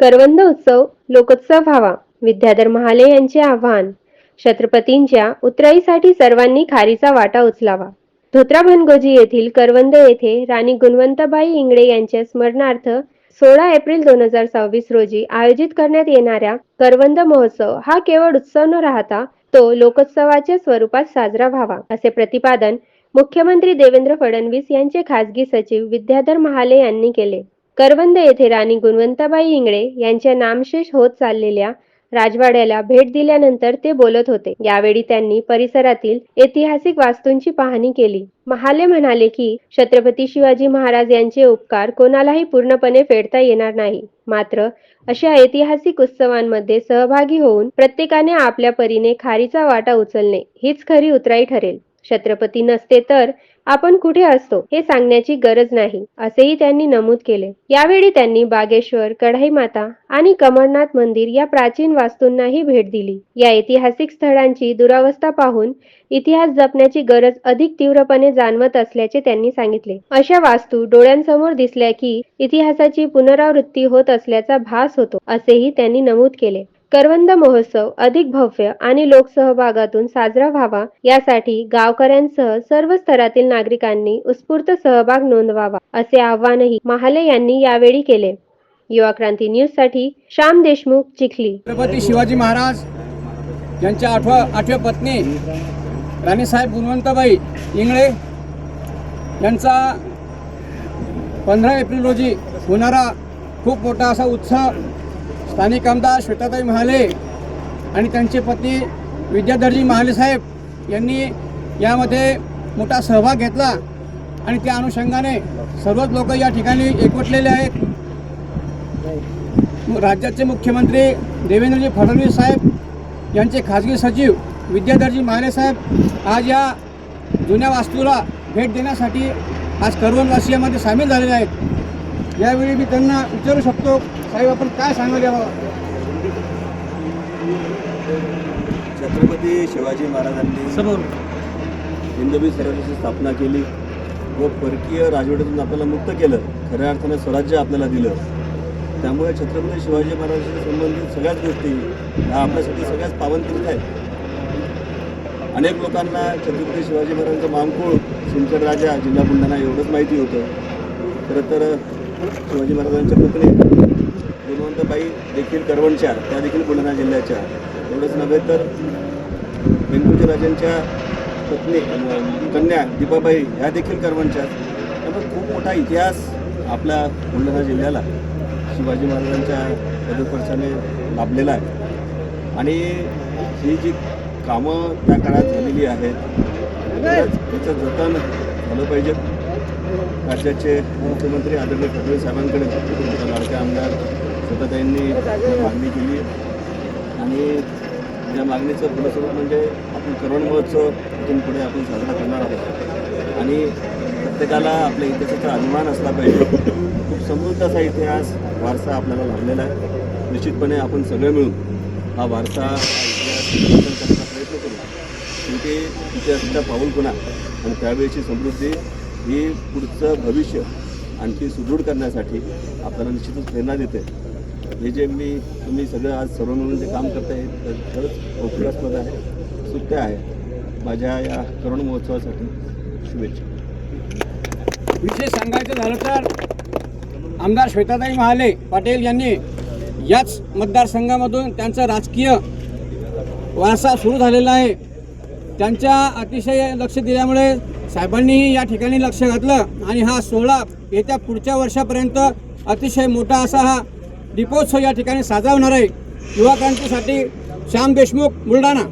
करवंद उत्सव लोकोत्सव व्हावा, विद्याधर महाले यांचे आवाहन. छत्रपतींच्या उत्तराईसाठी सर्वांनी खारीचा वाटा उचलावा. धोत्रा भनगोजी येथील करवंद येथे राणी गुणवंताबाई इंगळे यांच्या स्मरणार्थ 16 एप्रिल 2026 रोजी आयोजित करण्यात येणाऱ्या करवंद महोत्सव हा केवळ उत्सव न राहता तो लोकोत्सवाच्या स्वरूपात साजरा व्हावा, असे प्रतिपादन मुख्यमंत्री देवेंद्र फडणवीस यांचे खासगी सचिव विद्याधर महाले यांनी केले. करवंद येथे राणी गुणवंताबाई इंगळे यांच्या नामशेष होत चाललेल्या राजवाड्याला भेट दिल्यानंतर ते बोलत होते. यावेळी त्यांनी परिसरातील ऐतिहासिक वास्तूंची पाहणी केली. महाले म्हणाले की छत्रपती शिवाजी महाराज यांचे उपकार कोणालाही पूर्णपणे फेडता येणार नाही. मात्र अशा ऐतिहासिक उत्सवांमध्ये सहभागी होऊन प्रत्येकाने आपल्या परीने खारीचा वाटा उचलणे हीच खरी उतराई ठरेल. छत्रपती नसते तर आपण कुठे असतो हे सांगण्याची गरज नाही, असेही त्यांनी नमूद केले. यावेळी त्यांनी बागेश्वर, कढाई माता आणि कमळनाथ मंदिर या प्राचीन वास्तूंनाही भेट दिली. या ऐतिहासिक स्थळांची दुरावस्था पाहून इतिहास जपण्याची गरज अधिक तीव्रपणे जाणवत असल्याचे त्यांनी सांगितले. अशा वास्तू डोळ्यांसमोर दिसल्या की इतिहासाची पुनरावृत्ती होत असल्याचा भास होतो, असेही त्यांनी नमूद केले. करवंद महोत्सव अधिक भव्य आणि लोकसहभागातून साजरा व्हावा यासाठी गावकऱ्यांसह सर्व स्तरातील नागरिकांनी उत्स्फूर्त सहभाग नोंदवावा, असे आवाहनही महाले यांनी यावेळी केले. युवा क्रांती न्यूज साठी श्याम देशमुख, चिखली. छत्रपती शिवाजी महाराज यांच्या आठव्या पत्नी राणीसाहेब गुणवंताबाई इंगळे यांचा 15 एप्रिल रोजी होणारा खूप मोठा असा उत्सव स्थानिक आमदार श्वेताताई महाले आणि त्यांचे पत्नी विद्याधरजी महाले साहेब यांनी यामध्ये मोठा सहभाग घेतला आणि त्या अनुषंगाने सर्वच लोक या ठिकाणी एकवटलेले आहेत. राज्याचे मुख्यमंत्री देवेंद्रजी फडणवीस साहेब यांचे खाजगी सचिव विद्याधरजी महाले साहेब आज या जुन्या वास्तूला भेट देण्यासाठी आज करवंदवासियांमध्ये सामील झालेले आहेत. यावेळी मी त्यांना विचारू शकतो, साहेब आपण काय सांगाल याबाबत? छत्रपती शिवाजी महाराजांनी हिंदवी स्वराज्याची स्थापना केली व परकीय राजवटीतून आपल्याला मुक्त केलं, खऱ्या अर्थाने स्वराज्य आपल्याला दिलं. त्यामुळे छत्रपती शिवाजी महाराजांशी संबंधित सगळ्याच गोष्टी ह्या आपल्यासाठी सगळ्याच पावनतीर्थ आहेत. अनेक लोकांना छत्रपती शिवाजी महाराजांचं मामकूळ सिंदखेड राजा जिल्हा बुलढाणा एवढंच माहिती होतं. खरं तर शिवाजी महाराजांच्या पत्नी गुणवंताबाई देखील करवंदच्या, त्या देखील बुलढाणा जिल्ह्याच्या. एवढंच नव्हे तर वेंगुर्जे राजांच्या पत्नी कन्या दीपाबाई ह्या देखील करवंदच्या. त्यामुळे खूप मोठा इतिहास आपल्या बुलढाणा जिल्ह्याला शिवाजी महाराजांच्या पदस्पर्शाने लाभलेला आहे. आणि ही जी कामं त्या काळात झालेली आहेत त्याचं जतन झालं पाहिजे. राज्याचे मुख्यमंत्री आदरणीय फडणवीस साहेबांकडे लाडक्या आमदार श्वेताताईंनी मागणी केली आणि या मागणीचं फलस्वरूप म्हणजे आपण करवंद महोत्सव इथून पुढे आपण साजरा करणार आहोत. आणि प्रत्येकाला आपल्या इतिहासाचा अभिमान असला पाहिजे. खूप समृद्ध असा इतिहास वारसा आपल्याला लाभलेला आहे. निश्चितपणे आपण सगळे मिळून हा वारसा, इतिहास करण्याचा प्रयत्न करू. शेवटी इतिहासाच्या पाऊलखुणा आणि त्यावेळेची समृद्धी ही पुढचं भविष्य आणखी सुदृढ करण्यासाठी आपल्याला निश्चितच प्रेरणा देते. हे जे तुम्ही सगळं आज सर्व मिळून जे काम करताय तर खरंच कौतुकास्पद आहे, स्तुत्य आहे. माझ्या या करवंद महोत्सवासाठी शुभेच्छा. विशेष सांगायचं झालं तर आमदार श्वेताताई महाले पाटील यांनी याच मतदारसंघामधून त्यांचा राजकीय वारसा सुरू झालेला आहे. त्यांच्या अतिशय लक्ष दिल्यामुळे साहेबांनीही या ठिकाणी लक्ष घातलं आणि हा सोहळा येत्या पुढच्या वर्षापर्यंत अतिशय मोठा असा हा दीपोत्सव या ठिकाणी साजरा होणार आहे. युवा क्रांतीसाठी श्याम देशमुख, बुलढाणा.